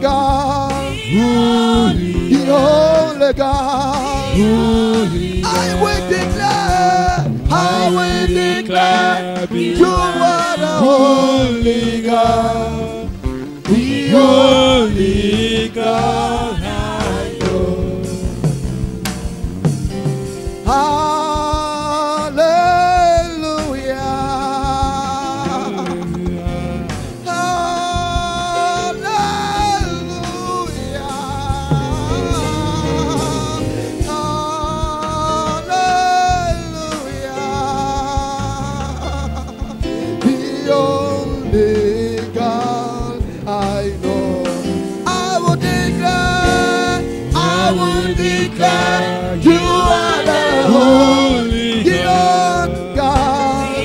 God, Holy the only God. Holy I will declare, you are the Holy God, the only God I know. You are the holy God,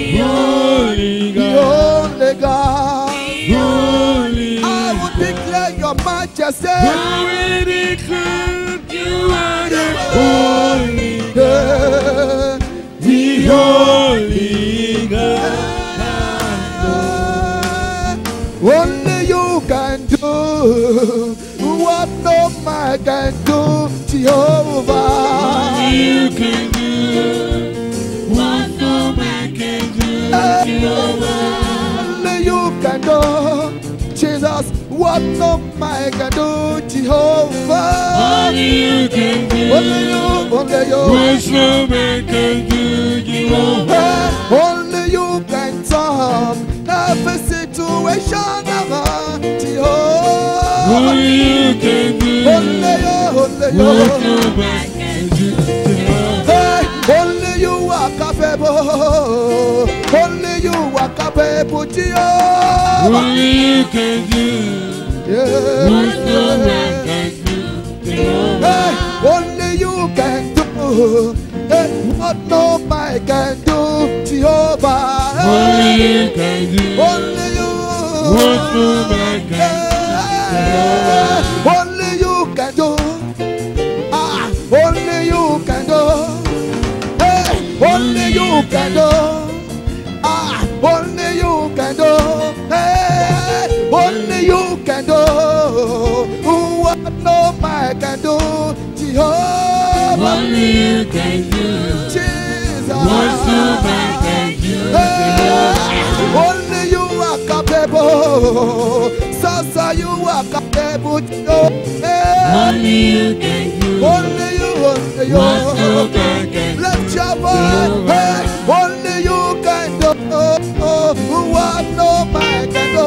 Holy the only God. Holy I will declare your majesty. I will declare you are the holy God, the holy God. Only you can do what no man can do, Jehovah. Only you can do what no man can do, Jehovah. Only you can do, Jesus, what no man can do, Jehovah. Only you can do Only you, only you. what no man can do, Jehovah. Only you can turn every situation around, Jehovah. Only you can do Only you, only you. what no man can do, Jehovah. Hey, only you are capable. Only you are capable, Jehovah. Only you can do what no man can do, Jehovah. Hey, only you can do hey, what no man can do, Jehovah. Only you can do Only you. what no man can Hey, only you can do. Only you can do. Hey, only you can do. Only you can do. Hey, only you can do. What no man can do, Jehovah. Only you can do Jesus. what no man can do, Jehovah. Only you are capable. Sasa, you are capable. Only you can do Only you, only you. what no man can do, Lift your voice. Hey, only you can do what no man can do.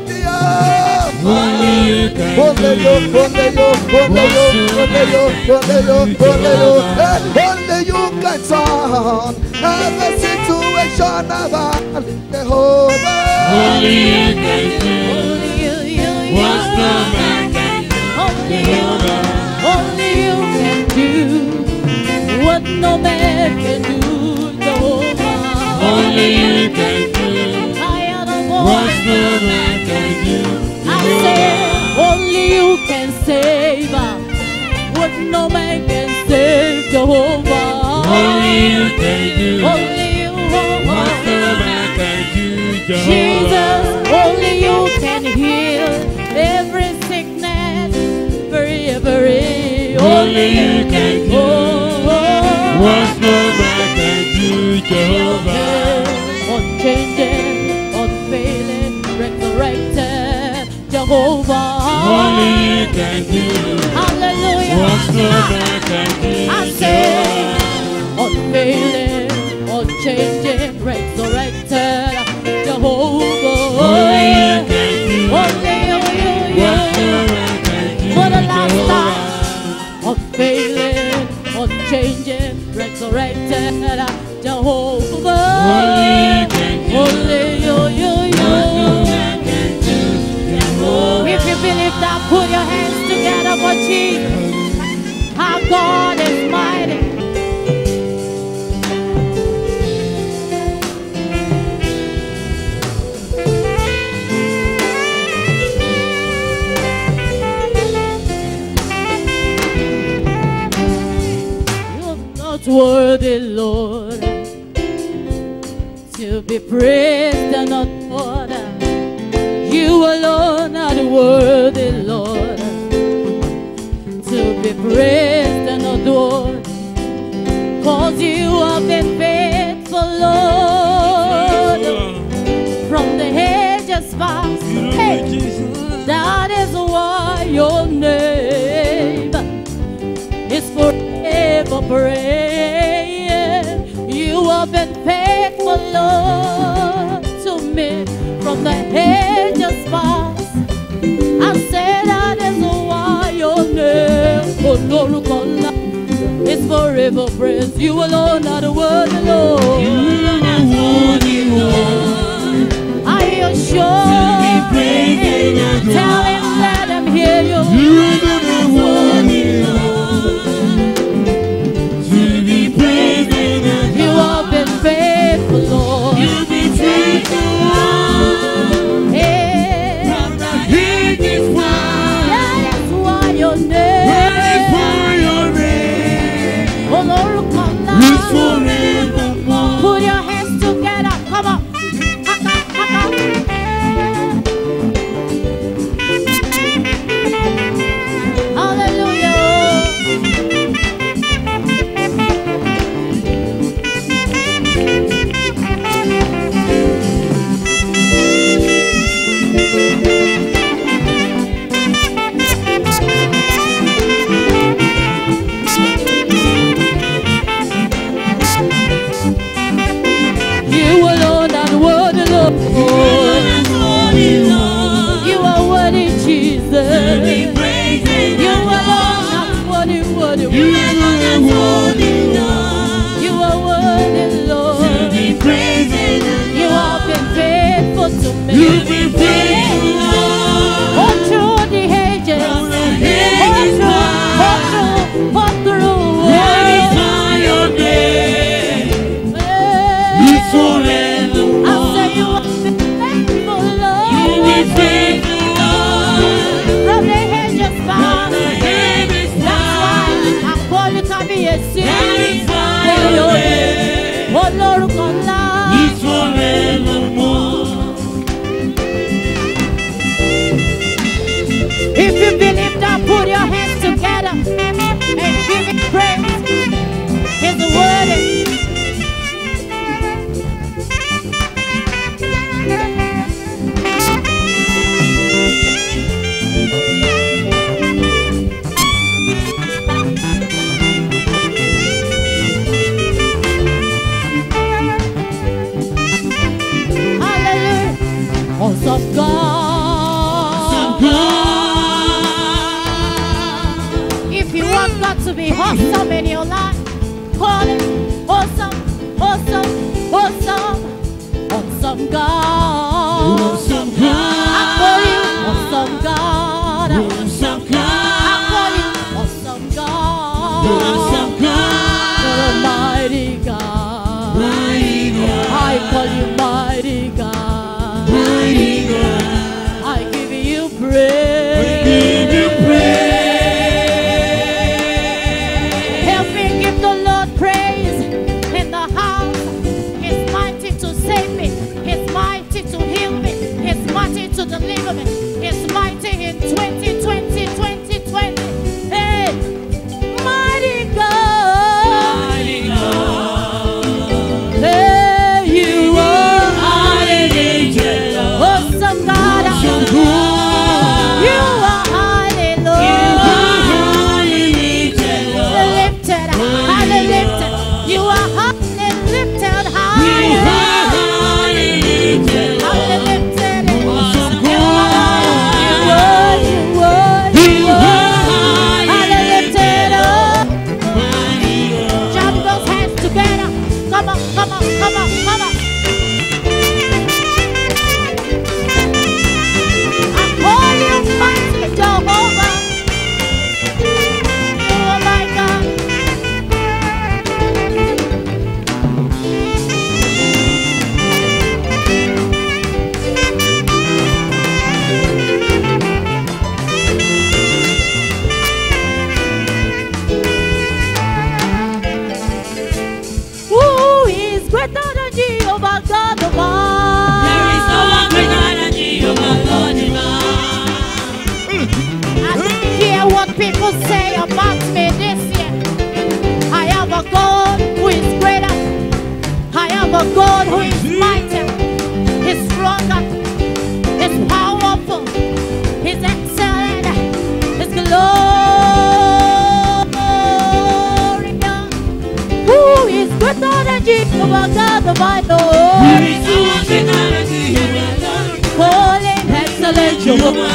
Yeah. Only you can Only you, do only you, only you, only you, only you, only you. Hey, only you can turn every situation around, Jehovah. Only you can do what no man can do, Jehovah. Only you can do what no man can do, Jehovah. Only you can do what no man can do, I say, only you can save what no man can save, Jehovah. Only you can do Only you, what no man can do, Jehovah. Jesus, only you can heal every sickness, every. Only you can do what no man can do, Jehovah. Unchanging, unfailing, resurrected, Jehovah. Only you can do Hallelujah. what no man can do, I say, Jehovah. unfailing, unchanging, resurrected, Jehovah. Only you can do Only you, what no man can do, for the last Jehovah. time. Unfailing, unchanging, resurrected, Jehovah. Only you can do Only you, what no man can do, Jehovah. If you believe that, put your hands together for Jesus. Our God is mighty. You're not worthy, Lord, to be praised and not ordered. You alone are the worthy, Lord. forever praise. You have been faithful, Lord, to me from the ages past. I say that is why your name, oh Lord, is forever praised. You alone are the worthy, Lord. You are the worthy, Lord. Are you sure? Tell him, let him hear you. You are the worthy, Lord. To be praised and adored. You have been faithful, Lord. You've been faithful, Lord. Hey. From the ages past. That is why your name, oh Lord, come It's now. forevermore. Put your hands together. Come on. Haka, haka. Hallelujah. You alone are worthy, Lord. You are worthy, Jesus. You alone are worthy, worthy. You are the worthy, Lord. You are worthy, Lord. To be praised and adored. You have been faithful to me. You've been faithful, Lord. All through the ages. From the All ages through, all through, all through. Glorify your name. It's forevermore. I say you have been faithful, You've been Lord. faithful, Lord. From the ages From past. the ages That's why past. I call you to be a Glorify sin. your name. Oh Lord, come now. It's forevermore. If you believe that, put your hands together and give it praise. He's worthy. Hallelujah. Awesome God. If you want God to be awesome in your life, call him awesome, awesome, awesome, awesome God. Awesome I call you God. awesome God. Awesome I call you God. awesome God. Awesome You're a God. mighty God. Mighty God. I call you mighty God. Mighty God. I give you praise. We give you praise. Help me give the Lord praise in the house. He's mighty to save me. He's mighty to heal me. He's mighty to deliver me. He's mighty in 2020, 2020. Hey, mighty God. Mighty God. Hey, you are Hallelujah. awesome God. Awesome God. You are highly, You Lord. are hallelujah. Lifted, highly lifted. You are highly lifted, You higher. are hallelujah. Highly lifted. Awesome God. You are, you are, You you are are. Highly lifted up. mighty God. Jump those hands together. Come on, come on, come on, come on. I call you mighty Jehovah. You are my God. Who is greater than Jehovah God of all? There is no one greater than Jehovah God divine. I didn't hear what people say about me this year. I have a God who is greater. I have a God who is mighty. He's stronger. He's powerful. He's excellent. His glory God. Jehovah God the Bible. There is no one greater than Jehovah. Holy and excellent Jehovah.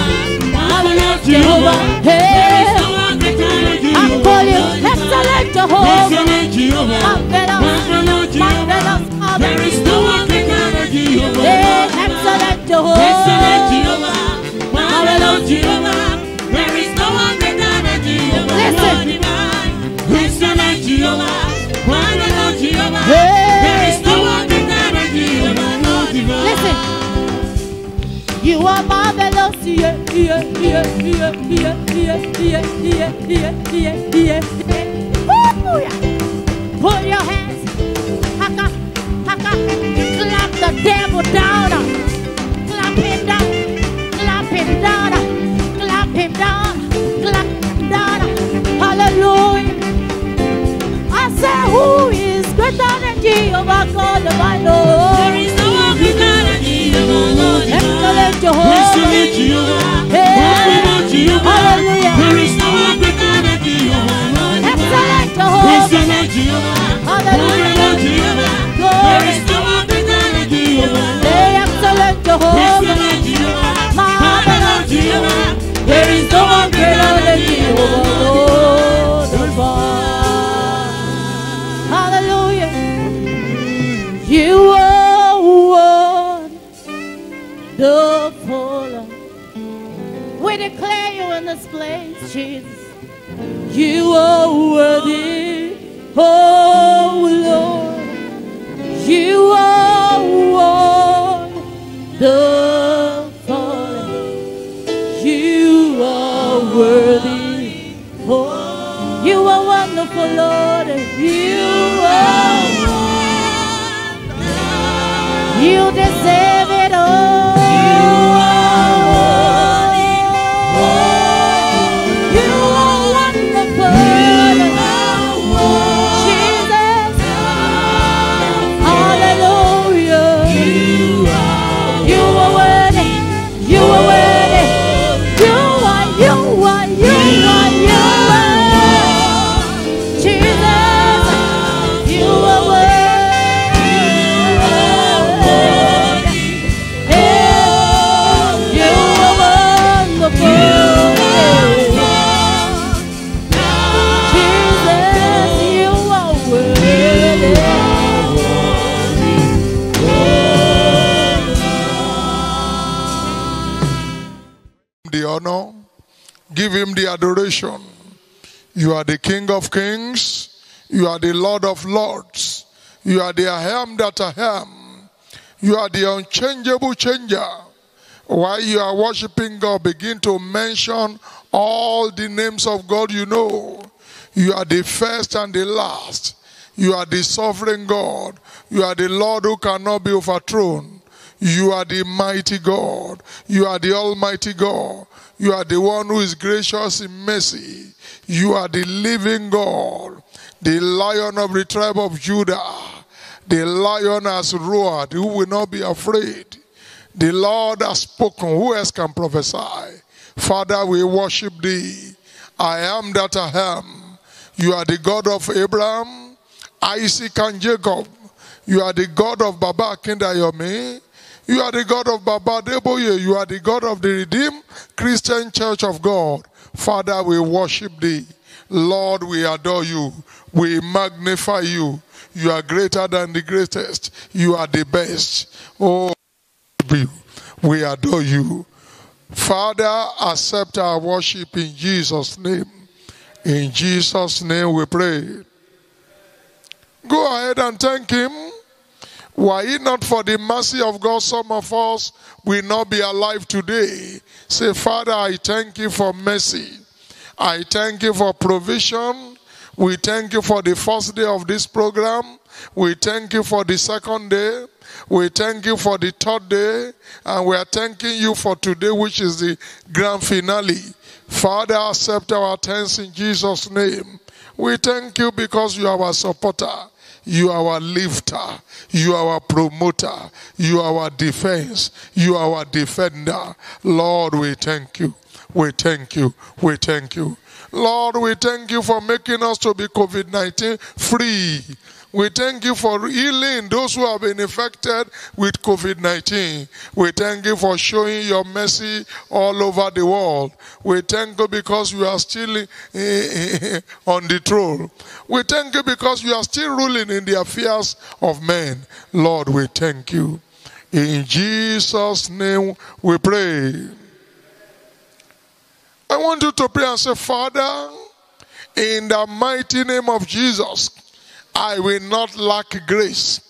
Marvelous Jehovah. There is no one greater than Jehovah. I call you excellent Jehovah. Excellent Jehovah. Marvelous, marvelous Father. There is no one greater than Jehovah. Excellent Jehovah. Excellent Jehovah. Marvelous Jehovah. There is no one greater than Jehovah. Listen. Excellent Jehovah. Marvelous Jehovah. There is no one greater than Jehovah. Listen. You are marvelous. Yeah, yeah, yeah, yeah, yeah, yeah, yeah, yeah, yeah, yeah, yeah. Put your hands. Haka, haka. Clap the devil down. Clap him down. Clap him down. Clap him down. Clap him down. Hallelujah. I say, who is greater than Jehovah God the Bible? There is no one greater than Jehovah. Excellent Jehovah. Excellent Jehovah. Marvelous Jehovah. Hallelujah. There is no one greater than Jehovah. Excellent Jehovah. Excellent Jehovah. Hallelujah. Marvelous Jehovah. There is no one greater than Jehovah. Excellent Jehovah. Excellent Jehovah. Marvelous Jehovah. There is no one greater than Jehovah. Hallelujah. You are wonderful. We declare you in this place, Jesus. You are worthy, oh Lord. You are wonderful. You are worthy, oh. You are wonderful, Lord. You are wonderful. You deserve it all. The honor, give him the adoration. You are the King of Kings, you are the Lord of Lords, you are the I am that I am, you are the unchangeable changer. While you are worshiping God, begin to mention all the names of God you know. You are the first and the last. You are the sovereign God. You are the Lord who cannot be overthrown. You are the mighty God. You are the almighty God. You are the one who is gracious in mercy. You are the living God, the Lion of the tribe of Judah. The Lion has roared, who will not be afraid. The Lord has spoken, who else can prophesy? Father, we worship thee. I am that I am. You are the God of Abraham, Isaac, and Jacob. You are the God of Baba Akindayomi. You are the God of Baba Deboye. You are the God of the Redeemed Christian Church of God. Father, we worship thee. Lord, we adore you. We magnify you. You are greater than the greatest. You are the best. Oh, we adore you. Father, accept our worship in Jesus' name. In Jesus' name we pray. Go ahead and thank him. Were it not for the mercy of God, some of us will not be alive today. Say, Father, I thank you for mercy. I thank you for provision. We thank you for the first day of this program. We thank you for the second day. We thank you for the third day. And we are thanking you for today, which is the grand finale. Father, accept our thanks in Jesus' name. We thank you because you are our supporter. You are our lifter. You are our promoter. You are our defense. You are our defender. Lord, we thank you. we thank you. We thank you. Lord, we thank you for making us to be COVID-19 free. We thank you for healing those who have been infected with COVID-19. We thank you for showing your mercy all over the world. We thank you because you are still on the throne. We thank you because you are still ruling in the affairs of men. Lord, we thank you. In Jesus' name we pray. I want you to pray and say, Father, in the mighty name of Jesus, I will not lack grace.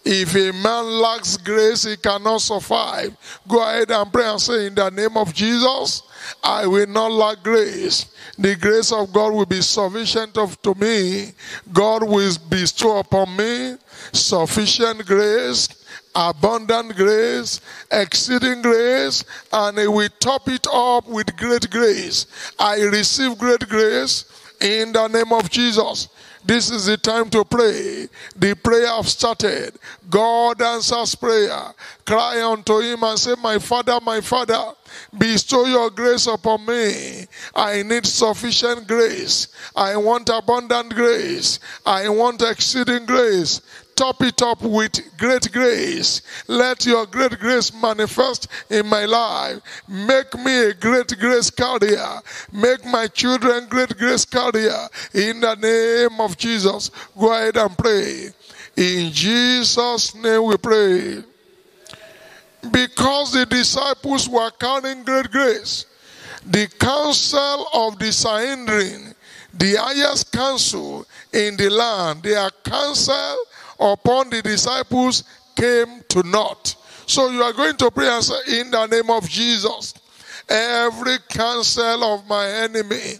If a man lacks grace, he cannot survive. Go ahead and pray and say, in the name of Jesus, I will not lack grace. The grace of God will be sufficient to me. God will bestow upon me sufficient grace, abundant grace, exceeding grace, and he will top it up with great grace. I receive great grace in the name of Jesus. This is the time to pray. The prayer have started. God answers prayer. Cry unto him and say, my Father, bestow your grace upon me. I need sufficient grace. I want abundant grace. I want exceeding grace. Top it up with great grace. Let your great grace manifest in my life. Make me a great grace carrier. Make my children great grace carrier. In the name of Jesus. Go ahead and pray. In Jesus' name we pray. Because the disciples were carrying great grace, the council of the Sanhedrin, the highest council in the land, their council upon the disciples came to naught. So you are going to pray and say, in the name of Jesus, every counsel of my enemy,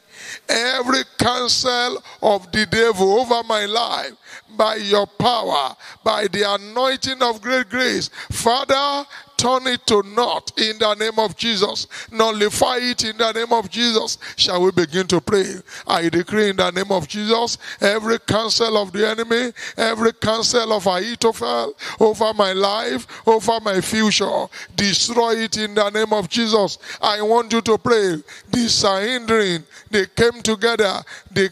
every counsel of the devil over my life, by your power, by the anointing of great grace, Father, turn it to naught in the name of Jesus. Nullify it in the name of Jesus. Shall we begin to pray? I decree in the name of Jesus, every counsel of the enemy, every counsel of Ahithophel over my life, over my future, destroy it in the name of Jesus. I want you to pray. The Sanhedrin, they came together. They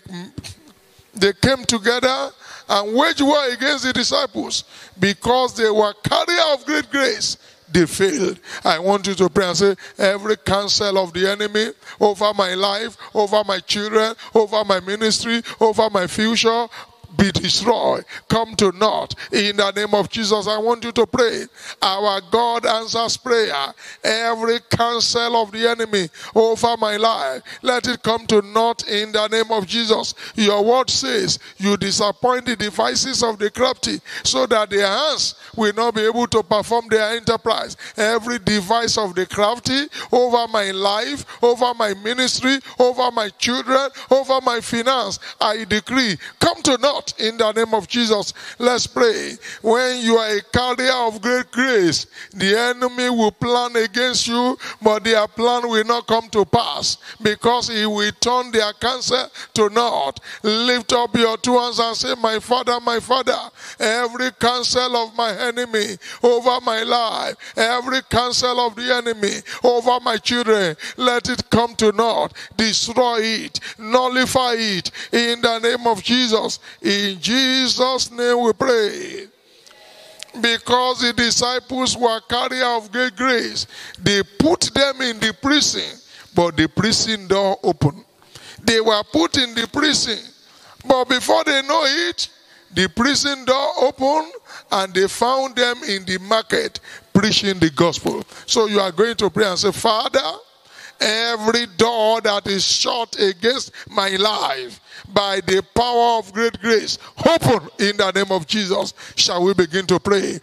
came together and waged war against the disciples because they were carriers of great grace. They failed. I want you to pray and say, every counsel of the enemy over my life, over my children, over my ministry, over my future, be destroyed, come to naught. In the name of Jesus, I want you to pray. Our God answers prayer. Every counsel of the enemy over my life, let it come to naught in the name of Jesus. Your word says, you disappoint the devices of the crafty, so that their hands will not be able to perform their enterprise. Every device of the crafty over my life, over my ministry, over my children, over my finance, I decree, come to naught in the name of Jesus. Let's pray. When you are a carrier of great grace, the enemy will plan against you, but their plan will not come to pass, because he will turn their counsel to naught. Lift up your two hands and say, my Father, every counsel of my enemy over my life, every counsel of the enemy over my children, let it come to naught. Destroy it, nullify it in the name of Jesus. In Jesus' name we pray. Because the disciples were carriers of great grace, they put them in the prison, but the prison door opened. They were put in the prison, but before they know it, the prison door opened and they found them in the market preaching the gospel. So you are going to pray and say, Father, every door that is shut against my life, by the power of great grace, open in the name of Jesus. Shall we begin to pray?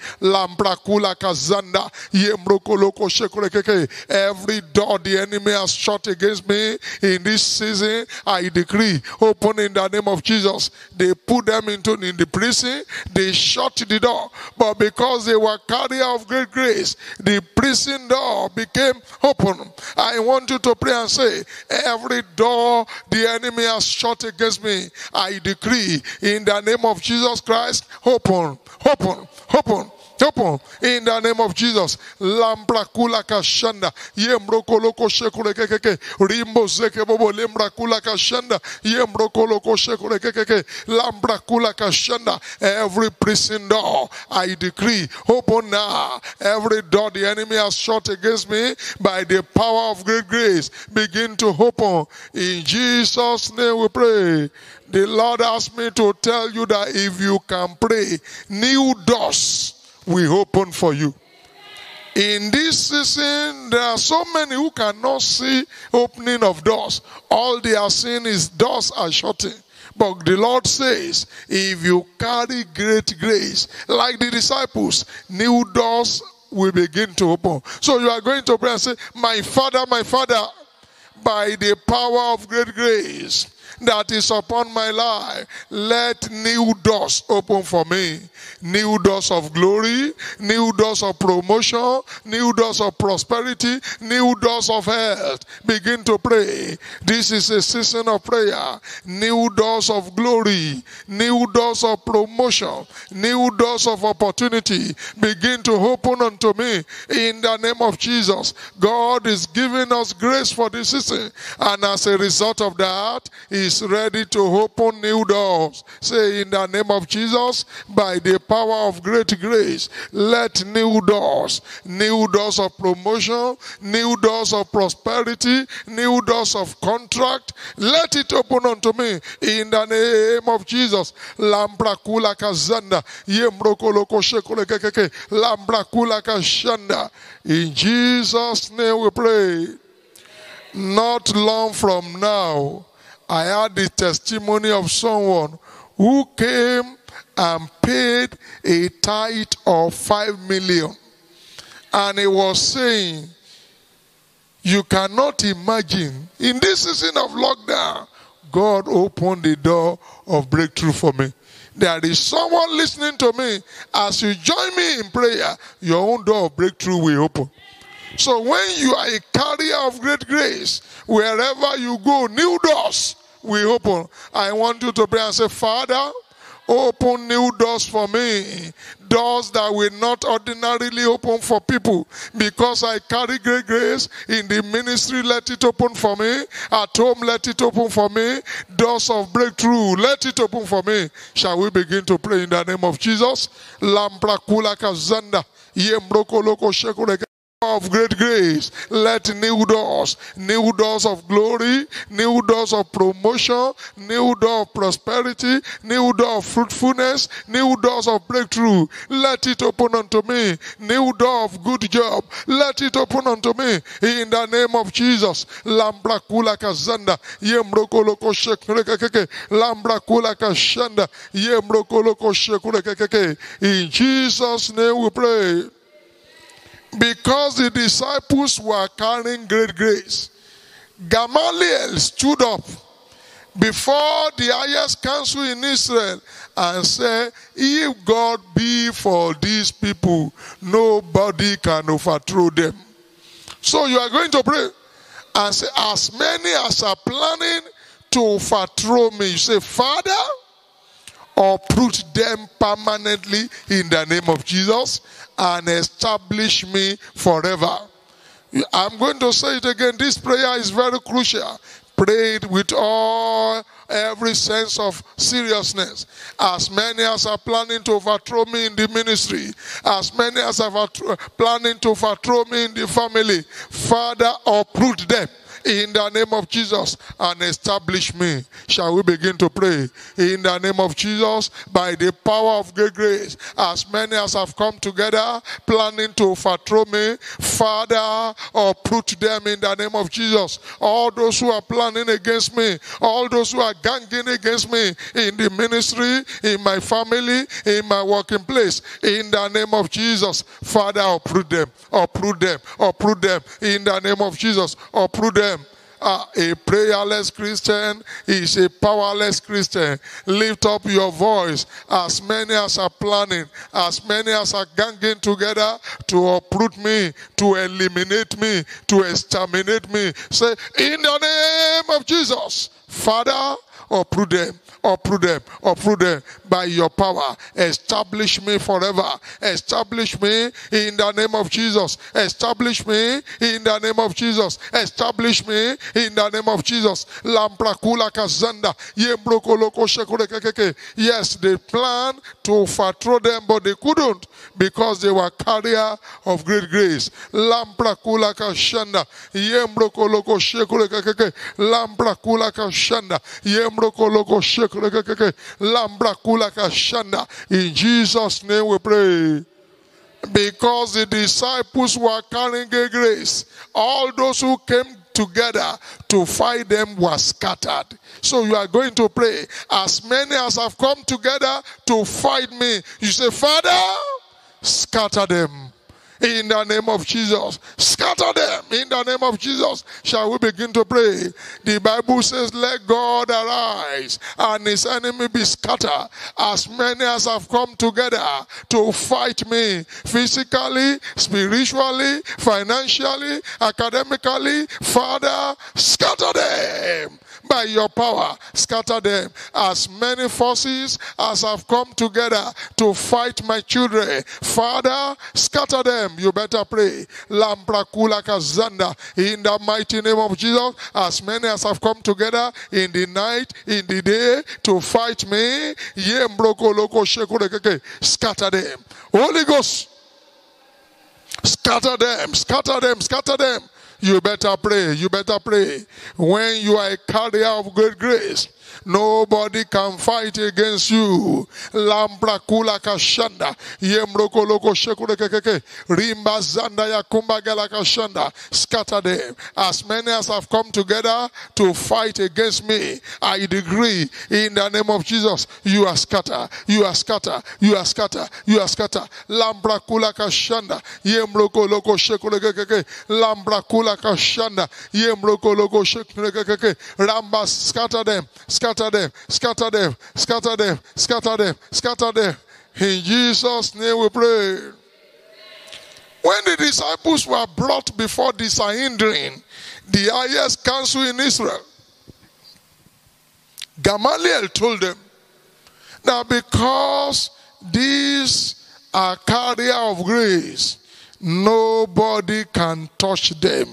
Every door the enemy has shut against me in this season, I decree, open in the name of Jesus. They put them in the prison, they shut the door, but because they were carriers of great grace, the prison door became open. I want you to pray and say, every door the enemy has shut against me, I decree in the name of Jesus Christ, open, open, open. Open in the name of Jesus. Lambrakula kashanda. Yemrokoloko shekulekeke. Rimbo zeke bobo lembrakula kashanda. Yemrokoloko shekulekeke. Lambrakula kashanda. Every prison door, I decree, open now. Every door the enemy has shut against me, by the power of great grace, begin to open. In Jesus' name we pray. The Lord asked me to tell you that if you can pray, new doors will open for you. In this season, there are so many who cannot see opening of doors. All they are seeing is doors are shutting. But the Lord says, if you carry great grace, like the disciples, new doors will begin to open. So you are going to pray and say, my Father, by the power of great grace that is upon my life, let new doors open for me. New doors of glory, new doors of promotion, new doors of prosperity, new doors of health. Begin to pray. This is a season of prayer. New doors of glory, new doors of promotion, new doors of opportunity begin to open unto me in the name of Jesus. God is giving us grace for this season, and as a result of that, He is ready to open new doors. Say, in the name of Jesus, by the power of great grace, let new doors of promotion, new doors of prosperity, new doors of contract, let it open unto me in the name of Jesus. Lambrakula kazanda, yemrokoloko shekolekeke, lambrakula kashanda. In Jesus' name we pray. Not long from now, I had the testimony of someone who came and paid a tithe of 5 million. And he was saying, you cannot imagine, in this season of lockdown, God opened the door of breakthrough for me. There is someone listening to me. As you join me in prayer, your own door of breakthrough will open. So when you are a carrier of great grace, wherever you go, new doors will open. I want you to pray and say, Father, open new doors for me. Doors that will not ordinarily open for people. Because I carry great grace in the ministry, let it open for me. At home, let it open for me. Doors of breakthrough, let it open for me. Shall we begin to pray in the name of Jesus? Lamprakula kazanda, yembrokoloko shekureke. Of great grace, let new doors of glory, new doors of promotion, new door of prosperity, new door of fruitfulness, new doors of breakthrough, let it open unto me. New door of good job, let it open unto me in the name of Jesus. Lambrakula kazanda, yemrokoloko shekurekeke, lambrakula kashanda, yemrokoloko shekurekeke. In Jesus' name we pray. Because the disciples were carrying great grace, Gamaliel stood up before the highest council in Israel and said, if God be for these people, nobody can overthrow them. So you are going to pray and say, as many as are planning to overthrow me, you say, Father, uproot them permanently in the name of Jesus and establish me forever. I'm going to say it again. This prayer is very crucial. Pray it with every sense of seriousness. As many as are planning to overthrow me in the ministry, as many as are planning to overthrow me in the family, Father, uproot them in the name of Jesus and establish me. Shall we begin to pray? In the name of Jesus, by the power of great grace, as many as have come together planning to overthrow me, Father, uproot them in the name of Jesus. All those who are planning against me, all those who are ganging against me in the ministry, in my family, in my working place, in the name of Jesus, Father, uproot them, uproot them, uproot them in the name of Jesus, uproot them. A prayerless Christian is a powerless Christian. Lift up your voice. As many as are planning, as many as are ganging together to uproot me, to eliminate me, to exterminate me, say, in the name of Jesus, Father, uproot them. uproot them, uproot them by your power. Establish me forever. Establish me in the name of Jesus. Establish me in the name of Jesus. Establish me in the name of Jesus. Lamprakula kazanda. Yes, they planned to overthrow them, but they couldn't because they were carrier of great grace. Lamprakula kashanda. Yembrokoloko shekureke. Lamprakula kashanda. Yembrokoloko shekureke. Lamprakula kashanda. In Jesus' name we pray. Because the disciples were carrying a grace, all those who came together to fight them were scattered. So you are going to pray, as many as have come together to fight me, you say, Father, scatter them. In the name of Jesus. Scatter them. In the name of Jesus. Shall we begin to pray? The Bible says, let God arise and his enemy be scattered. As many as have come together to fight me, physically, spiritually, financially, academically, Father, scatter them. By your power, scatter them. As many forces as have come together to fight my children, Father, scatter them. You better pray. Lamprakula kazanda. In the mighty name of Jesus, as many as have come together in the night, in the day, to fight me, scatter them. Holy Ghost, scatter them, scatter them, scatter them. You better pray. You better pray. When you are a carrier of great grace, nobody can fight against you. Lamprakula kashanda. Yemroko loko shekurekeke. Rimba zanda yakumba gala kashanda. Scatter them. As many as have come together to fight against me, I decree in the name of Jesus, you are scattered. You are scattered. You are scattered. You are scattered. Lamprakula kashanda. Yemroko loko shekurekeke. Lamprakula kashanda. Yemroko loko shekurekeke. Ramba, scatter them. Scatter them, scatter them, scatter them, scatter them, scatter them. In Jesus' name we pray. When the disciples were brought before the Sanhedrin, the highest council in Israel, Gamaliel told them, now because these are carrier of grace, nobody can touch them.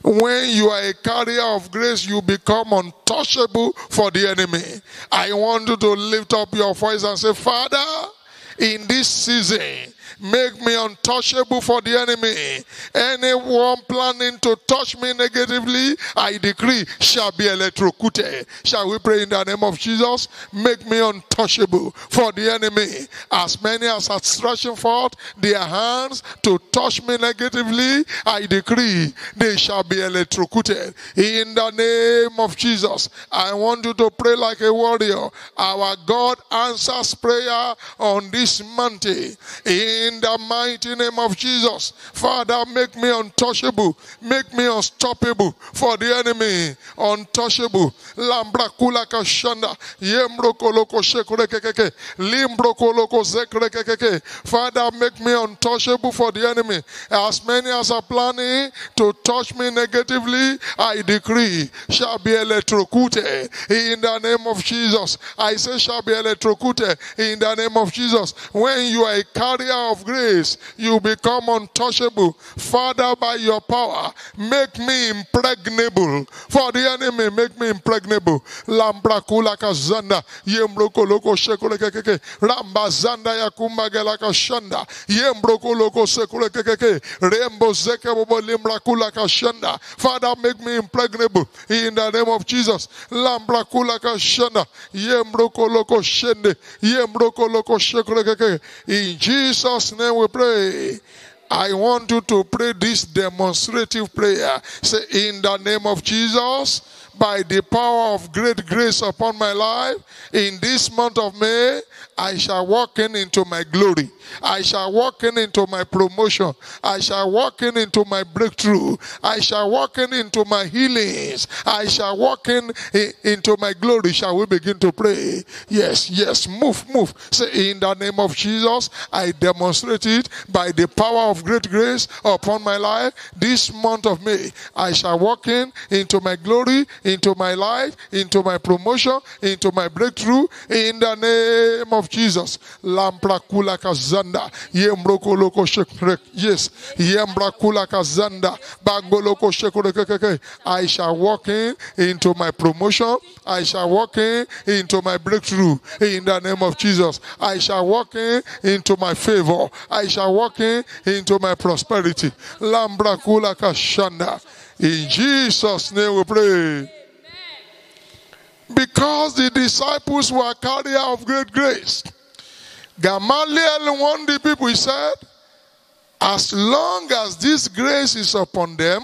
When you are a carrier of grace, you become untouchable for the enemy. I want you to lift up your voice and say, Father, in this season, make me untouchable for the enemy. Anyone planning to touch me negatively, I decree, shall be electrocuted. Shall we pray in the name of Jesus? Make me untouchable for the enemy. As many as are stretching forth their hands to touch me negatively, I decree they shall be electrocuted. In the name of Jesus, I want you to pray like a warrior. Our God answers prayer on this mountain. In the mighty name of Jesus, Father, make me untouchable, make me unstoppable for the enemy. Untouchable. Lambrakula kashanda. Yembroko loko shekurekeke. Limbroko loko zekrekeke. Father, make me untouchable for the enemy. As many as are planning to touch me negatively, I decree shall be electrocuted. In the name of Jesus, I say shall be electrocuted. In the name of Jesus, when you are a carrier of grace, you become untouchable. Father, by your power, make me impregnable for the enemy. Make me impregnable. Lambrakula kazanda. Yembroko loko shekulekeke. Ramba zanda yakumba gelaka shanda. Yembroko loko sekulekeke. Rembo zekebo limbrakula kashanda. Father, make me impregnable in the name of Jesus. Lambrakula kashanda. Yembroko loko shende. Yembroko loko shekulekeke. In Jesus' name we pray. I want you to pray this demonstrative prayer. Say, in the name of Jesus, by the power of great grace upon my life, in this month of May, I shall walk into my glory. I shall walk into my promotion. I shall walk into my breakthrough. I shall walk into my healings. I shall walk into my glory. Shall we begin to pray? Yes, yes, move. Say, in the name of Jesus, I demonstrate it by the power of great grace upon my life. This month of May, I shall walk into my glory into my life, into my promotion, into my breakthrough, in the name of Jesus. Lamprakula kazanda, yembroko shekurek, yes, yembrakula kazanda, bagboloko shekurek. I shall walk into my promotion, I shall walk into my breakthrough, in the name of Jesus. I shall walk into my favor, I shall walk into my prosperity. Lambrakula kashanda. In Jesus' name we pray. Because the disciples were carriers of great grace, Gamaliel warned the people, he said, as long as this grace is upon them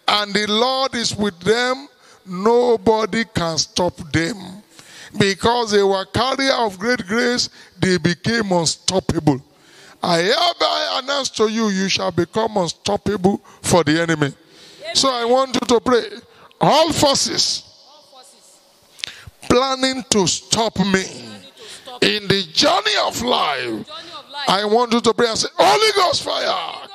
and the Lord is with them, nobody can stop them. Because they were carriers of great grace, they became unstoppable. I hereby announce to you, you shall become unstoppable for the enemy. Amen. So I want you to pray. All forces planning to stop me in the journey of life, I want you to pray and say, Holy Ghost fire,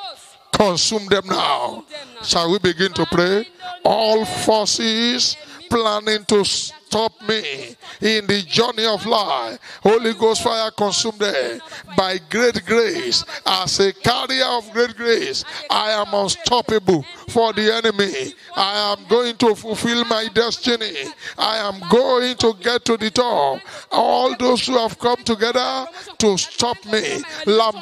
consume them now. Shall we begin to pray? All forces planning to stop me in the journey of life, Holy Ghost fire, consume them. By great grace, as a carrier of great grace, I am unstoppable for the enemy. I am going to fulfill my destiny. I am going to get to the top. All those who have come together to stop me, by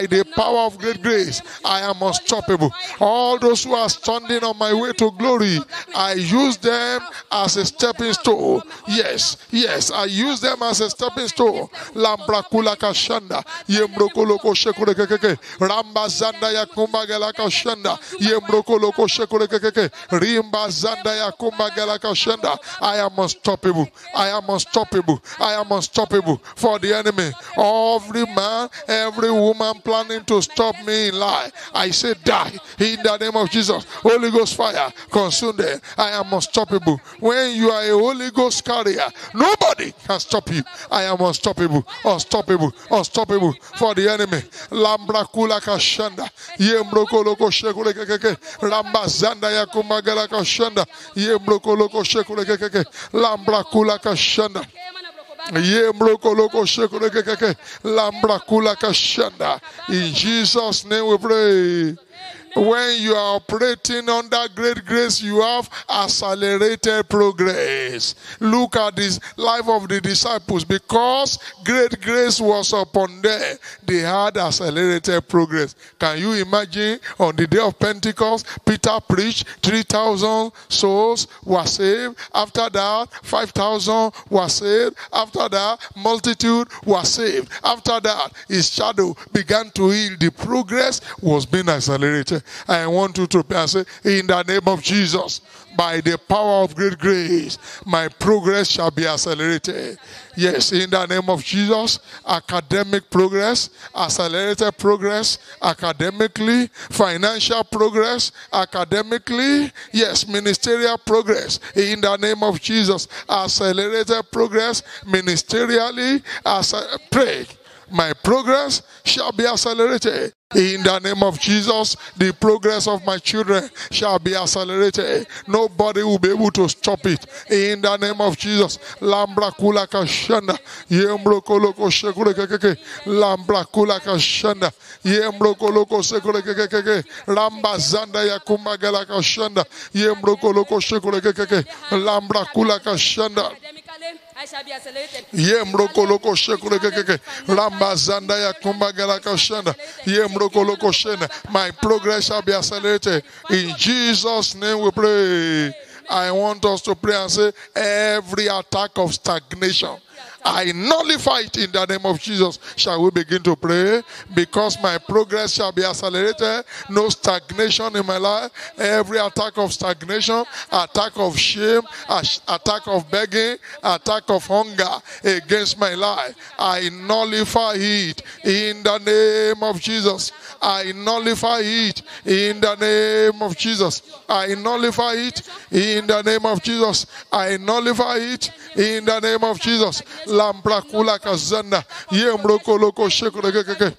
the power of great grace, I am unstoppable. All those who are standing on my way to glory, I use them as a stepping stone. Yes, I use them as a stepping stone. Lambrakula kashanda, yemrokoloko shekurekeke, ramba zanda yakumba galaka shanda, yemrokoloko shekurekeke, rimba zanda yakumba galaka shanda. I am unstoppable. I am unstoppable. I am unstoppable for the enemy. Every man, every woman planning to stop me in life, I say die in the name of Jesus. Holy Ghost fire, consume them. I am unstoppable. When you are a Holy Ghost carrier, nobody can stop you. I am unstoppable, unstoppable, unstoppable for the enemy. Lambrakula kashanda, yembroko loko shekule keke, lamba zanda yakuma gala kashanda, yembroko loko shekule keke, lambrakula kashanda. In Jesus' name we pray. When you are operating under great grace, you have accelerated progress. Look at this life of the disciples. Because great grace was upon them, they had accelerated progress. Can you imagine on the day of Pentecost, Peter preached, 3,000 souls were saved. After that, 5,000 were saved. After that, multitude were saved. After that, his shadow began to heal. The progress was being accelerated. I want you to pray and say, in the name of Jesus, by the power of great grace, my progress shall be accelerated. Yes, in the name of Jesus, academic progress, accelerated progress, academically, financial progress, academically, yes, ministerial progress. In the name of Jesus, accelerated progress, ministerially, pray. My progress shall be accelerated. In the name of Jesus, the progress of my children shall be accelerated. Nobody will be able to stop it. In the name of Jesus. Lambra kula kashanda. Yembro koloko shekure kekeke. Lambra kula kashanda. Yembro koloko shekure kekeke. Lamba zanda yakumba gala kashanda. Yembro koloko shekure kekeke. Lambra kula kashanda. I shall be accelerated. My progress shall be accelerated. In Jesus' name we pray. I want us to pray and say, every attack of stagnation, I nullify it in the name of Jesus. Shall we begin to pray? Because my progress shall be accelerated. No stagnation in my life. Every attack of stagnation, attack of shame, attack of begging, attack of hunger against my life, I nullify it in the name of Jesus. I nullify it in the name of Jesus. I nullify it in the name of Jesus. I nullify it in the name of Jesus. Lambra kula kazanda, yembroko loko shekure keke.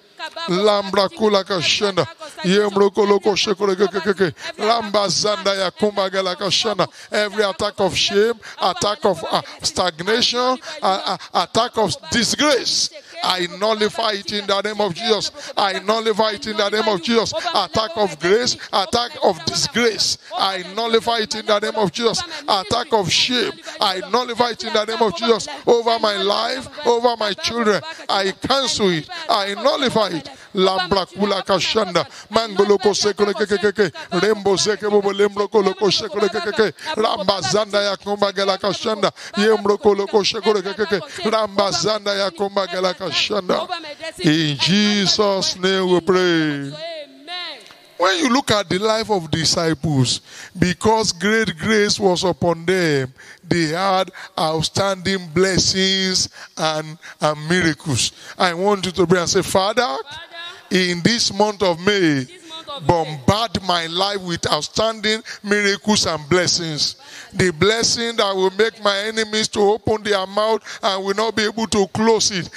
Lambra kula kashenda, Yemrokoloko shekorekekeke. Rambazanda yakumba galakashana. Every attack of shame, attack of stagnation, attack of disgrace, I nullify it in the name of Jesus. I nullify it in the name of Jesus. Attack of grace, attack of disgrace, I nullify it in the name of Jesus. Attack of shame, I nullify it in the name of Jesus. Over my life, over my children, I cancel it. I nullify it. Lambra kula kashanda mangoloko sekole kekeke rembo seke bobo lembroko loko sekole kekeke ramba zanda ya komba gela kashanda yembroko loko sekole kekeke ramba zanda ya komba gela kashanda. In Jesus' name we pray. When you look at the life of disciples, because great grace was upon them, they had outstanding blessings and miracles. I want you to pray and say, Father, in this month of May, bombard my life with outstanding miracles and blessings. The blessing that will make my enemies to open their mouth and will not be able to close it.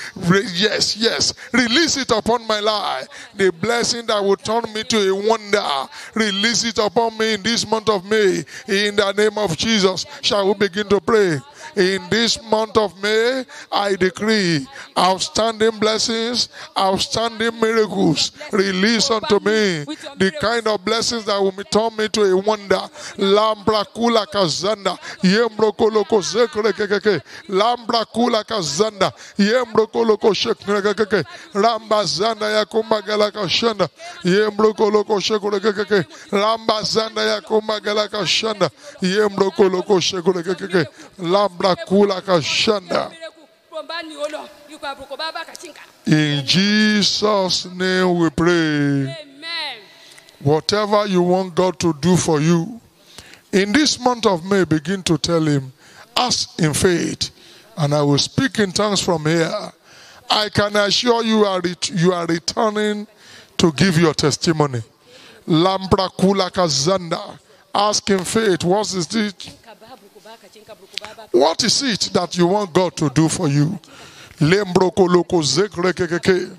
Yes. Release it upon my life. The blessing that will turn me to a wonder. Release it upon me in this month of May. In the name of Jesus. Shall we begin to pray? In this month of May, I decree outstanding blessings, outstanding miracles. Release unto me the kind of blessings that will turn me to a wonder. Lambra kula kazanda, yembroko loko zekre kekeke. Lambra kula kazanda, yembroko loko shekre kekeke. Ramba zanda yakumba galaka shanda, yembroko loko shekre kekeke. Ramba zanda yakumba galaka shanda, yembroko loko shekre kekeke. Lambra kula kashanda. In Jesus' name we pray. Amen. Whatever you want God to do for you, in this month of May, begin to tell him, ask in faith, and I will speak in tongues from here. I can assure you are returning to give your testimony. Lambra kula kazanda. Ask in faith, what is it? What is it that you want God to do for you? Lembroko loko zekre kekeke.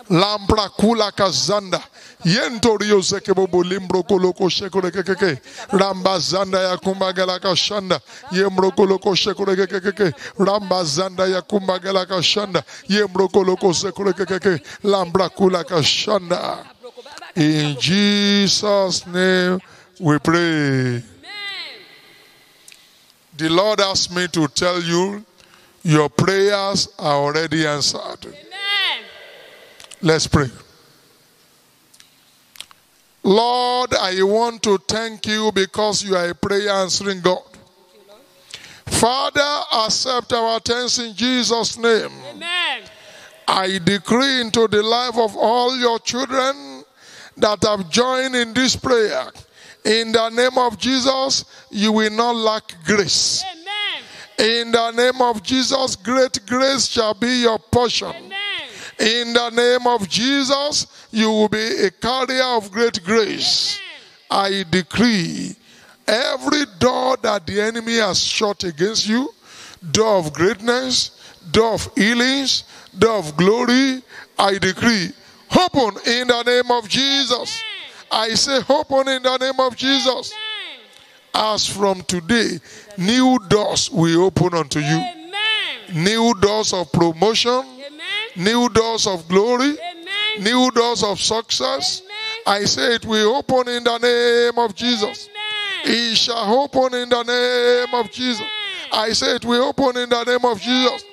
Lambra kula kazanda. Yentorio zeke bobo limbroko loko shekore kekeke. Ramba zanda ya kumba galaka shanda. Yembroko loko shekore kekeke. Ramba zanda ya kumba galaka shanda. Yembroko loko shekore kekeke. Lambra kula kashanda. In Jesus' name we pray. The Lord asked me to tell you, your prayers are already answered. Amen. Let's pray. Lord, I want to thank you because you are a prayer answering God. Father, accept our thanks in Jesus' name. Amen. I decree into the life of all your children that have joined in this prayer, in the name of Jesus, you will not lack grace. Amen. In the name of Jesus, great grace shall be your portion. Amen. In the name of Jesus, you will be a carrier of great grace. Amen. I decree every door that the enemy has shut against you, door of greatness, door of healings, door of glory, I decree, open in the name of Jesus. I say open in the name of Jesus. As from today, new doors will open unto you. Amen. New doors of promotion, Amen. new doors of glory, Amen. new doors of success. Amen. I say it will open in the name of Jesus. Amen. It shall open in the name of Jesus. I say it will open in the name of Jesus. Amen.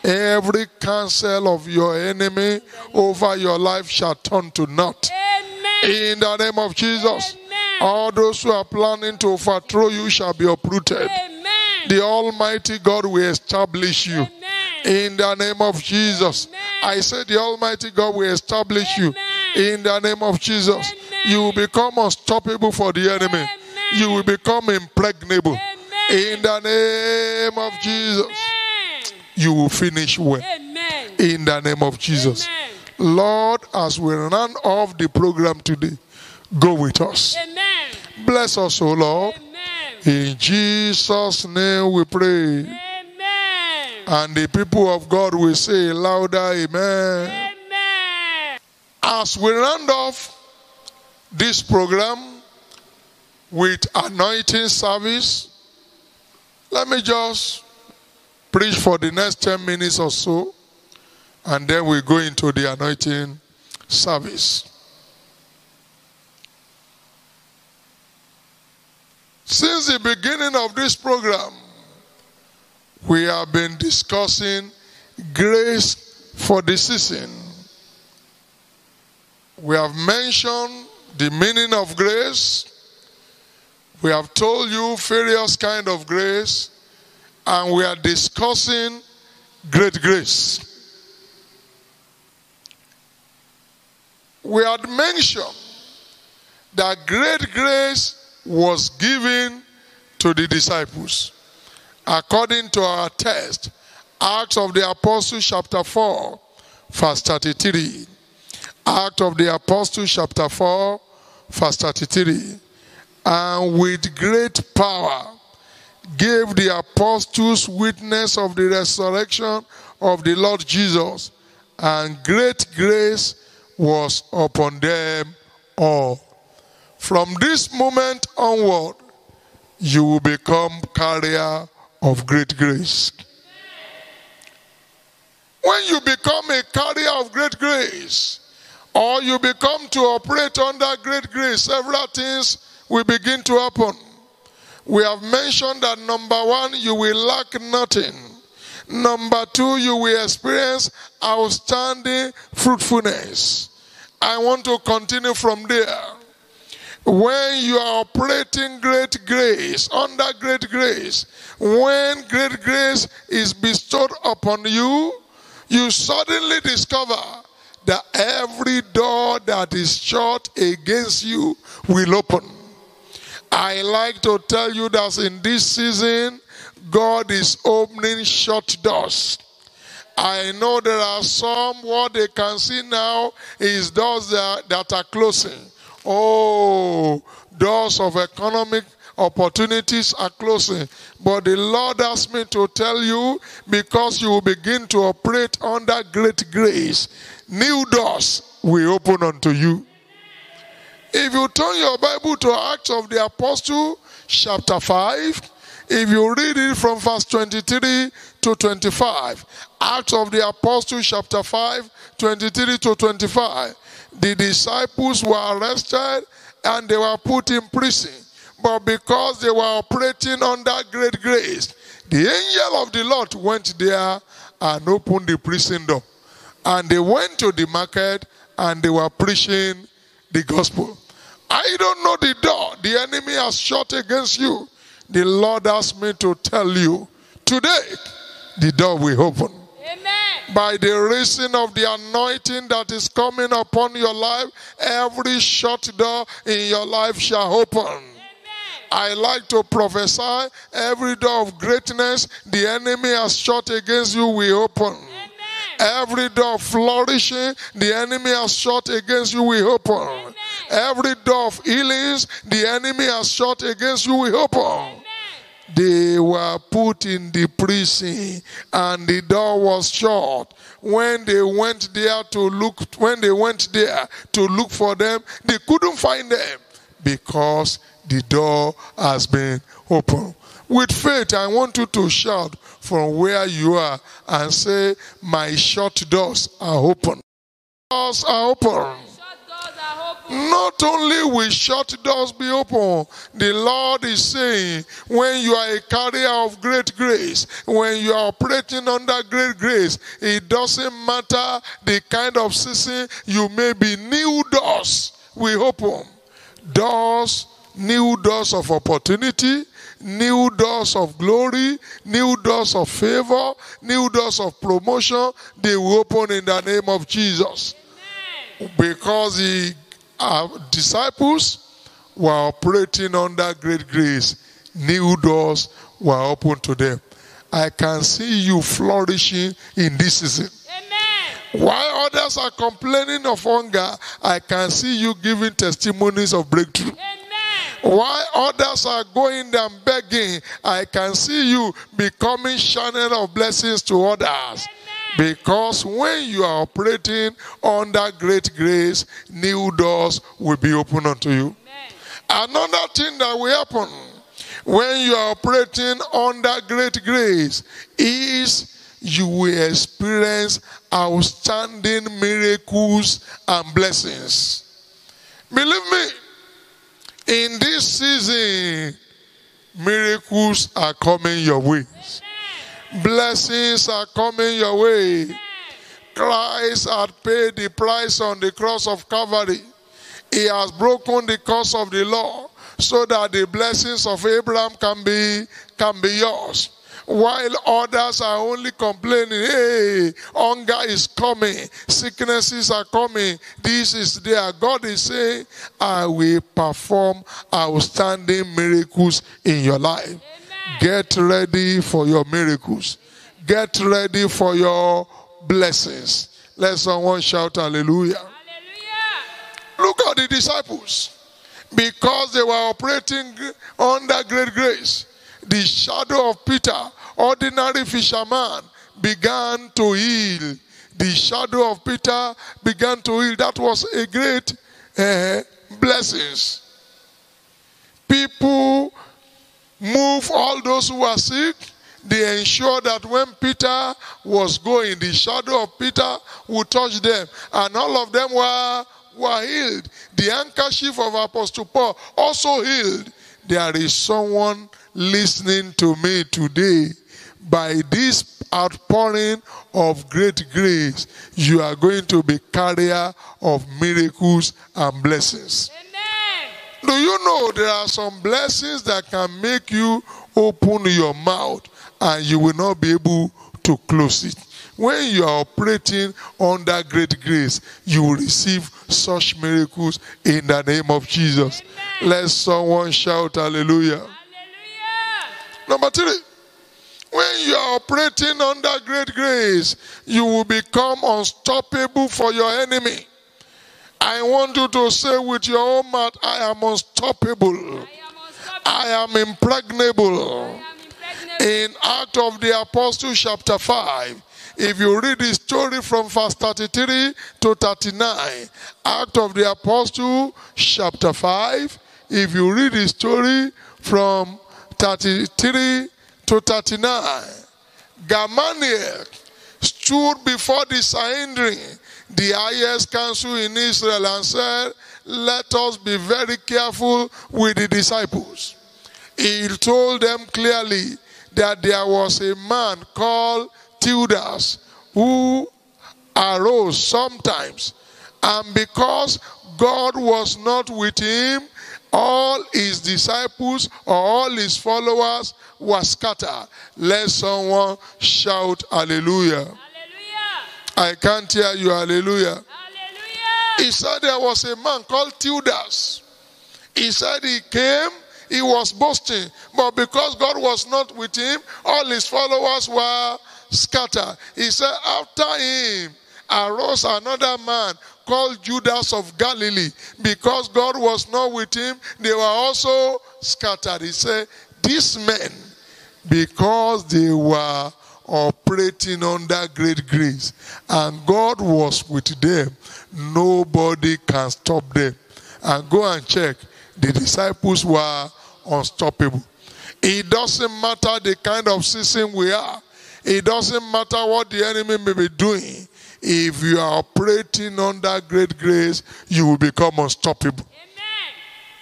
Every counsel of your enemy over your life shall turn to naught. In the name of Jesus. Amen. All those who are planning to overthrow you shall be uprooted. Amen. The Almighty God will establish you. Amen. In the name of Jesus. Amen. I said the Almighty God will establish you. Amen. In the name of Jesus. Amen. You will become unstoppable for the enemy. Amen. You will become impregnable. Amen. In the name of Jesus. Amen. You will finish well. Amen. In the name of Jesus. Amen. Lord, as we run off the program today, go with us. Amen. Bless us, O Lord. Amen. In Jesus' name we pray. Amen. And the people of God will say louder, amen. Amen. As we round off this program with anointing service, let me just preach for the next 10 minutes or so, and then we go into the anointing service. Since the beginning of this program, we have been discussing grace for the season. We have mentioned the meaning of grace. We have told you various kinds of grace, and we are discussing great grace. We had mentioned that great grace was given to the disciples. According to our text, Acts of the Apostles chapter 4, verse 33. Acts of the Apostles chapter 4, verse 33. And with great power gave the apostles witness of the resurrection of the Lord Jesus, and great grace was upon them all. From this moment onward, you will become carrier of great grace. When you become a carrier of great grace, or you become to operate under great grace, several things will begin to happen. We have mentioned that number one, you will lack nothing. Number two, you will experience outstanding fruitfulness. I want to continue from there. When you are operating great grace, under great grace, when great grace is bestowed upon you, you suddenly discover that every door that is shut against you will open. I like to tell you that in this season, God is opening shut doors. I know there are some, what they can see now is doors that are closing. Oh, doors of economic opportunities are closing. But the Lord asked me to tell you, because you will begin to operate under great grace, new doors will open unto you. If you turn your Bible to Acts of the Apostle, chapter 5, if you read it from verse 23 to 25, Acts of the Apostle, chapter 5, 23 to 25, the disciples were arrested and they were put in prison. But because they were operating under great grace, the angel of the Lord went there and opened the prison door. And they went to the market and they were preaching the gospel. I don't know the door the enemy has shut against you. The Lord asked me to tell you, today the door will open. Amen. By the reason of the anointing that is coming upon your life, every shut door in your life shall open. Amen. I like to prophesy, every door of greatness the enemy has shut against you will open. Amen. Every door of flourishing the enemy has shut against you will open. Amen. Every door of healings the enemy has shut against you will open. Amen. They were put in the prison and the door was shut. When they went there to look for them, they couldn't find them because the door has been opened. With faith, I want you to shout from where you are and say, my shut doors are open. Doors are open. Shut doors are open. Not only will shut doors be open, the Lord is saying, when you are a carrier of great grace, when you are operating under great grace, it doesn't matter the kind of season you may be, new doors will open. Doors, new doors of opportunity, new doors of glory, new doors of favor, new doors of promotion, they will open in the name of Jesus. Amen. Because the disciples were operating under great grace, new doors were open to them. I can see you flourishing in this season. Amen. While others are complaining of hunger, I can see you giving testimonies of breakthrough. Amen. While others are going and begging, I can see you becoming channel of blessings to others. Amen. Because when you are operating under great grace, new doors will be opened unto you. Another thing that will happen when you are operating under great grace is you will experience outstanding miracles and blessings. Believe me, in this season, miracles are coming your way. Blessings are coming your way. Christ had paid the price on the cross of Calvary. He has broken the curse of the law so that the blessings of Abraham can be yours. While others are only complaining, hey, hunger is coming, sicknesses are coming, this is there. God is saying, I will perform outstanding miracles in your life. Amen. Get ready for your miracles. Get ready for your blessings. Let someone shout hallelujah. Hallelujah. Look at the disciples. Because they were operating under great grace, the shadow of Peter, ordinary fisherman, began to heal. The shadow of Peter began to heal. That was a great blessing. People move all those who are sick. They ensure that when Peter was going, the shadow of Peter would touch them. And all of them were healed. The handkerchief of Apostle Paul also healed. There is someone listening to me today. By this outpouring of great grace, you are going to be carrier of miracles and blessings. Amen. Do you know there are some blessings that can make you open your mouth and you will not be able to close it? When you are operating under great grace, you will receive such miracles in the name of Jesus. Amen. Let someone shout hallelujah. Hallelujah. Number 3, when you are operating under great grace, you will become unstoppable for your enemy. I want you to say with your own mouth, I am unstoppable. I am impregnable. In Acts of the Apostles chapter 5, if you read the story from verse 33 to 39, Acts of the Apostles chapter 5, if you read the story from 33 to 39, Gamaliel stood before the Sanhedrin, the highest council in Israel, and said, let us be very careful with the disciples. He told them clearly that there was a man called Teudas who arose sometimes, and because God was not with him, all his disciples or all his followers were scattered. Let someone shout hallelujah. Hallelujah. I can't hear you, hallelujah. Hallelujah. He said there was a man called Teudas. He said he came, he was boasting, but because God was not with him, all his followers were scattered. He said after him arose another man called Judas of Galilee. Because God was not with him, they were also scattered. He said these men, because they were operating under great grace and God was with them, nobody can stop them. And go and check, the disciples were unstoppable. It doesn't matter the kind of season we are. It doesn't matter what the enemy may be doing. If you are operating under great grace, you will become unstoppable. Amen.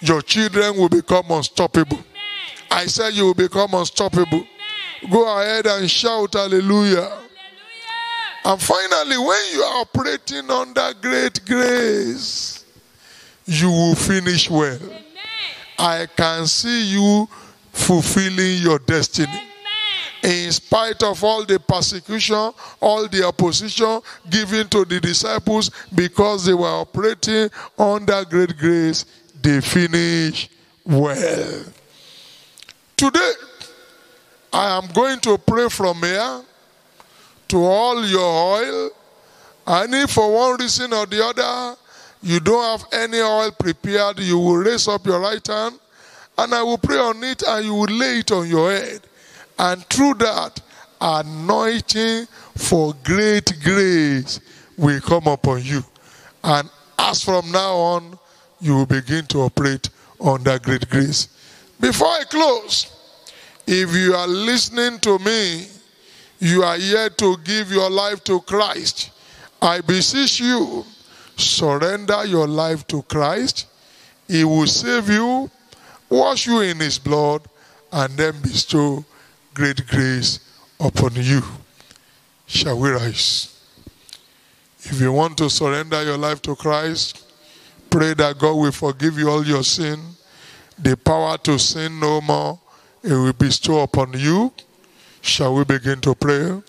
Your children will become unstoppable. Amen. I said you will become unstoppable. Amen. Go ahead and shout hallelujah. Hallelujah. And finally, when you are operating under great grace, you will finish well. Amen. I can see you fulfilling your destiny. Amen. In spite of all the persecution, all the opposition given to the disciples, because they were operating under great grace, they finished well. Today, I am going to pray from here to all your oil. And if for one reason or the other, you don't have any oil prepared, you will raise up your right hand, and I will pray on it, and you will lay it on your head. And through that, anointing for great grace will come upon you. And as from now on, you will begin to operate on that great grace. Before I close, if you are listening to me, you are yet to give your life to Christ, I beseech you, surrender your life to Christ. He will save you, wash you in his blood, and then bestow great grace upon you. Shall we rise? If you want to surrender your life to Christ, pray that God will forgive you all your sin. The power to sin no more, it will bestow upon you. Shall we begin to pray?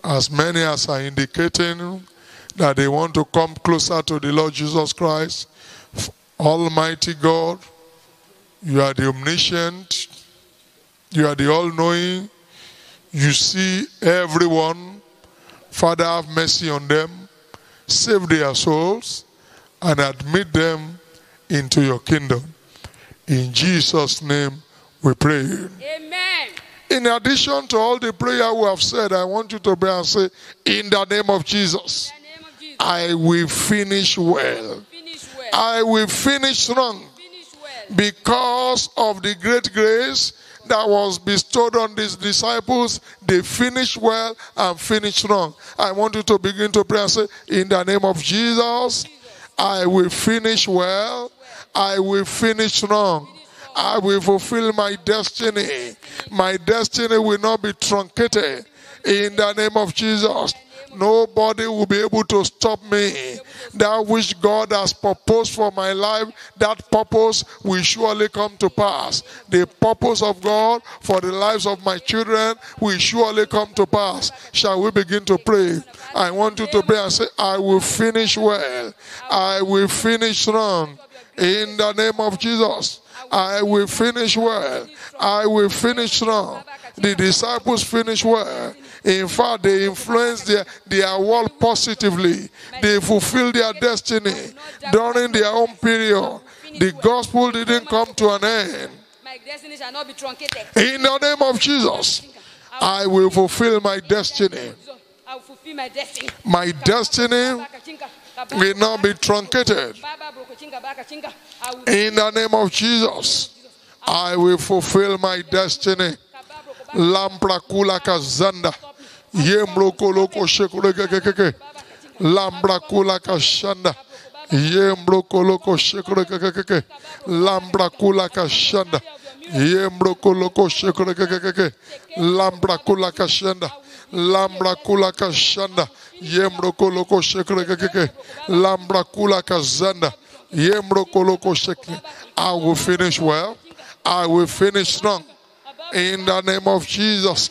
As many as are indicating that they want to come closer to the Lord Jesus Christ, Almighty God, you are the omniscient, you are the all-knowing, you see everyone. Father, have mercy on them, save their souls, and admit them into your kingdom. In Jesus' name we pray. Amen. In addition to all the prayer we have said, I want you to pray and say, in the name of Jesus, In the name of Jesus. I will finish well. Finish well. I will finish strong Finish well. because of the great grace that was bestowed on these disciples. They finished well and finished strong. I want you to begin to pray and say, in the name of Jesus, I will finish well. I will finish strong. I will fulfill my destiny. My destiny will not be truncated. In the name of Jesus, nobody will be able to stop me. That which God has proposed for my life, that purpose will surely come to pass. The purpose of God for the lives of my children will surely come to pass. Shall we begin to pray? I want you to pray and say, I will finish well. I will finish strong. In the name of Jesus, I will finish well. I will finish strong. The disciples finished well. In fact, they influenced their world positively. They fulfilled their destiny during their own period. The gospel didn't come to an end. My destiny shall not be truncated. In the name of Jesus, I will fulfill my destiny. I will fulfill my destiny. My destiny will not be truncated. In the name of Jesus, I will fulfill my destiny. Lambra kula kazanda. Yembro koloko shekurekekeke. Lambra kula kashanda. Yembro koloko shekurekekeke. Lambra kula kashanda. Yembro koloko shekurekekeke. Lambra kula kashanda. Lambra kula kashanda. Yembro koloko shekurekekeke. Lambra kula kazanda. Yembro koloko shek. I will finish well. I will finish strong. In the name of Jesus,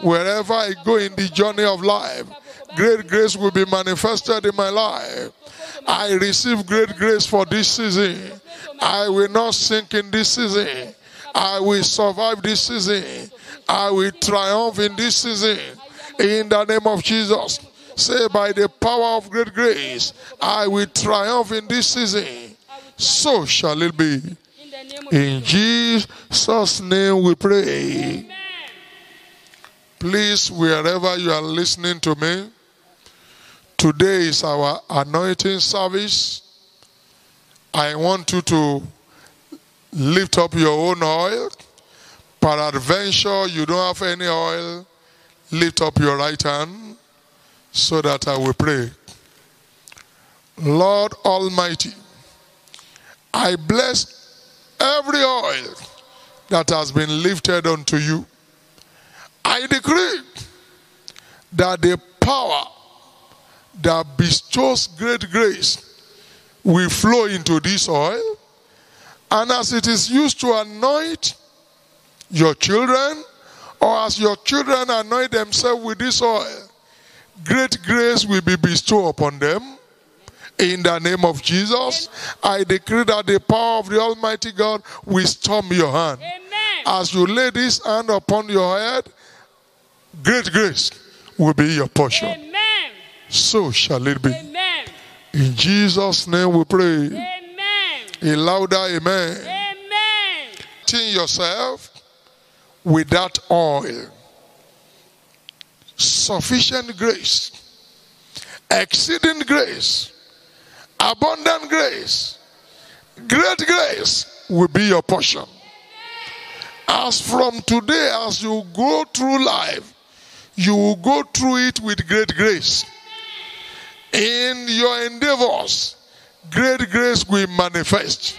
wherever I go in the journey of life, great grace will be manifested in my life. I receive great grace for this season. I will not sink in this season. I will survive this season. I will triumph in this season. In the name of Jesus, say, by the power of great grace, I will triumph in this season. So shall it be. In Jesus' name we pray. Amen. Please, wherever you are listening to me, today is our anointing service. I want you to lift up your own oil. Peradventure, you don't have any oil, lift up your right hand so that I will pray. Lord Almighty, I bless every oil that has been lifted unto you. I decree that the power that bestows great grace will flow into this oil, and as it is used to anoint your children, or as your children anoint themselves with this oil, great grace will be bestowed upon them. In the name of Jesus, I decree that the power of the Almighty God will storm your hand. Amen. As you lay this hand upon your head, great grace will be your portion. Amen. So shall it be. Amen. In Jesus' name we pray. Amen. A louder amen. Amen. Tin yourself with that oil. sufficient grace, exceeding grace, abundant grace, great grace will be your portion. As from today, as you go through life, you will go through it with great grace. In your endeavors, great grace will manifest.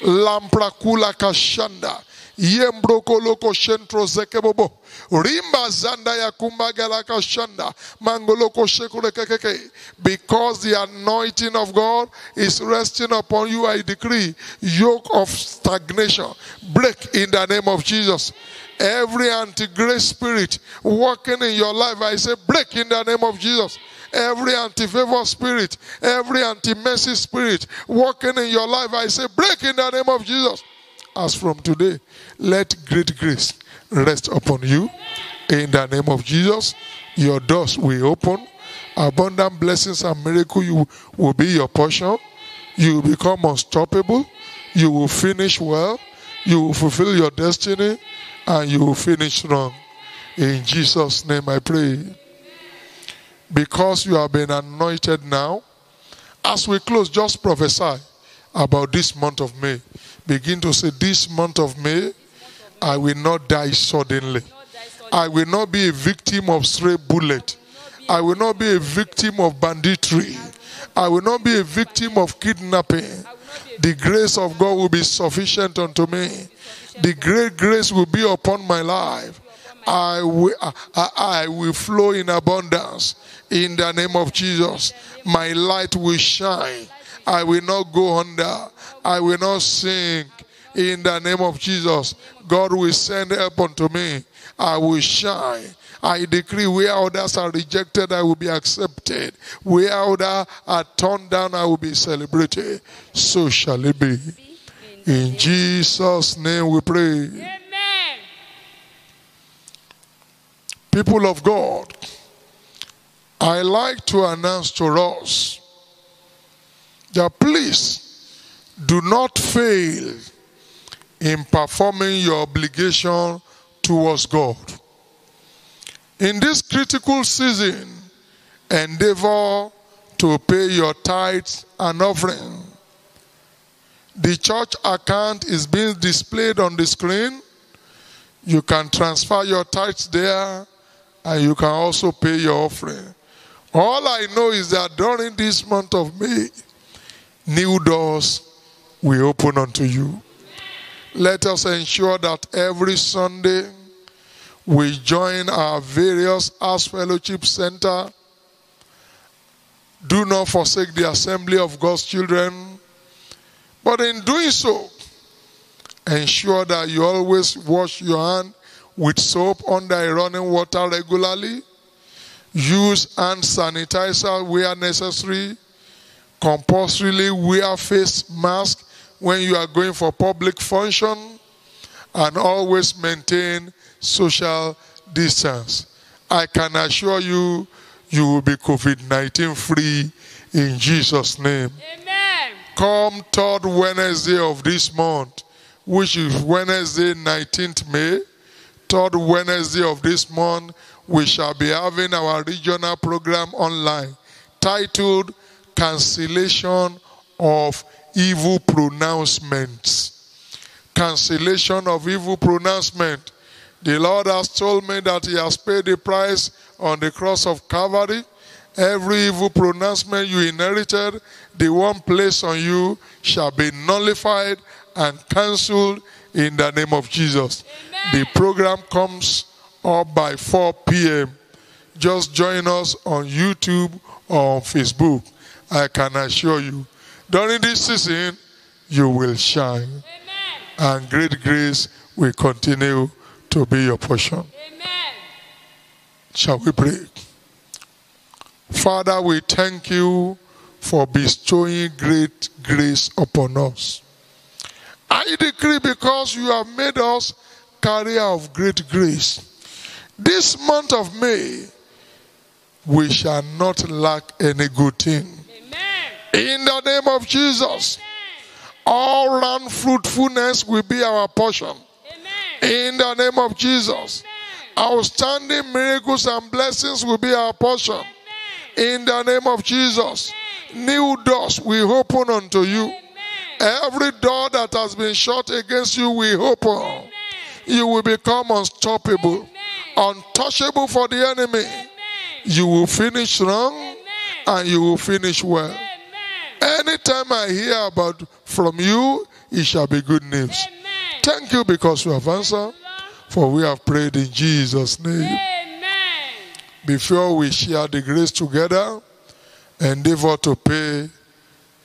Lamprakula kashanda. Yembroko loko shentro zekebobo. Rimba zanda ya kumbagalaka shanda. Mangoloko shekure kekeke. Because the anointing of God is resting upon you, I decree yoke of stagnation break in the name of Jesus. Every anti-grace spirit working in your life, I say break in the name of Jesus. Every anti-favor spirit, every anti-mercy spirit working in your life, I say break in the name of Jesus. As from today, let great grace rest upon you. In the name of Jesus, your doors will open. Abundant blessings and miracles will be your portion. You will become unstoppable. You will finish well. You will fulfill your destiny. And you will finish strong. In Jesus' name I pray. Because you have been anointed now, as we close, just prophesy about this month of May. Begin to say, this month of May, I will not die suddenly. I will not be a victim of stray bullet. I will not be a victim of banditry. I will not be a victim of kidnapping. The grace of God will be sufficient unto me. The great grace will be upon my life. I will flow in abundance. In the name of Jesus, my light will shine. I will not go under. I will not sink. In the name of Jesus, God will send help unto me. I will shine. I decree where others are rejected, I will be accepted. Where others are torn down, I will be celebrated. So shall it be. In Jesus' name we pray. Amen. People of God, I like to announce to us that please do not fail in performing your obligation towards God. In this critical season, endeavor to pay your tithes and offering. The church account is being displayed on the screen. You can transfer your tithes there, and you can also pay your offering. All I know is that during this month of May, new doors will open unto you. Let us ensure that every Sunday we join our various House Fellowship Center. Do not forsake the assembly of God's children. But in doing so, ensure that you always wash your hand with soap under a running water regularly. Use hand sanitizer where necessary. Compulsorily wear face mask when you are going for public function. And always maintain social distance. I can assure you, you will be COVID-19 free in Jesus' name. Amen. Come third Wednesday of this month, which is Wednesday 19th May, third Wednesday of this month, we shall be having our regional program online titled Cancellation of Evil Pronouncements. Cancellation of evil pronouncement. The Lord has told me that He has paid the price on the cross of Calvary. Every evil pronouncement you inherited, the one placed on you, shall be nullified and cancelled in the name of Jesus. Amen. The program comes up by 4 p.m. Just join us on YouTube or on Facebook. I can assure you, during this season, you will shine. Amen. And great grace will continue to be your portion. Amen. Shall we pray? Father, we thank you for bestowing great grace upon us. I decree, because you have made us carrier of great grace, this month of May, we shall not lack any good thing. Amen. In the name of Jesus, all round fruitfulness will be our portion. Amen. In the name of Jesus, Outstanding miracles and blessings will be our portion. In the name of Jesus. New doors will open unto you. Every door that has been shut against you will open. You will become unstoppable, untouchable for the enemy. You will finish strong and you will finish well. Anytime I hear about from you, it shall be good news. Thank you because you have answered, for we have prayed in Jesus' name. Before we share the grace together, endeavor to pay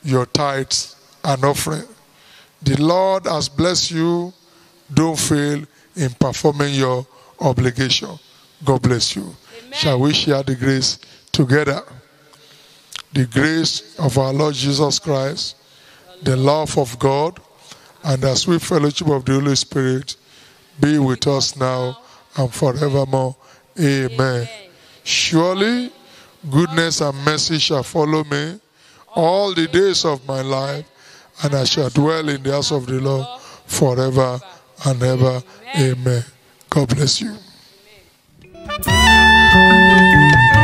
your tithes and offering. The Lord has blessed you. Don't fail in performing your obligation. God bless you. Amen. Shall we share the grace together? The grace of our Lord Jesus Christ, the love of God, and the sweet fellowship of the Holy Spirit be with us now and forevermore. Amen. Surely, goodness and mercy shall follow me all the days of my life, and I shall dwell in the house of the Lord forever and ever. Amen. God bless you. Amen.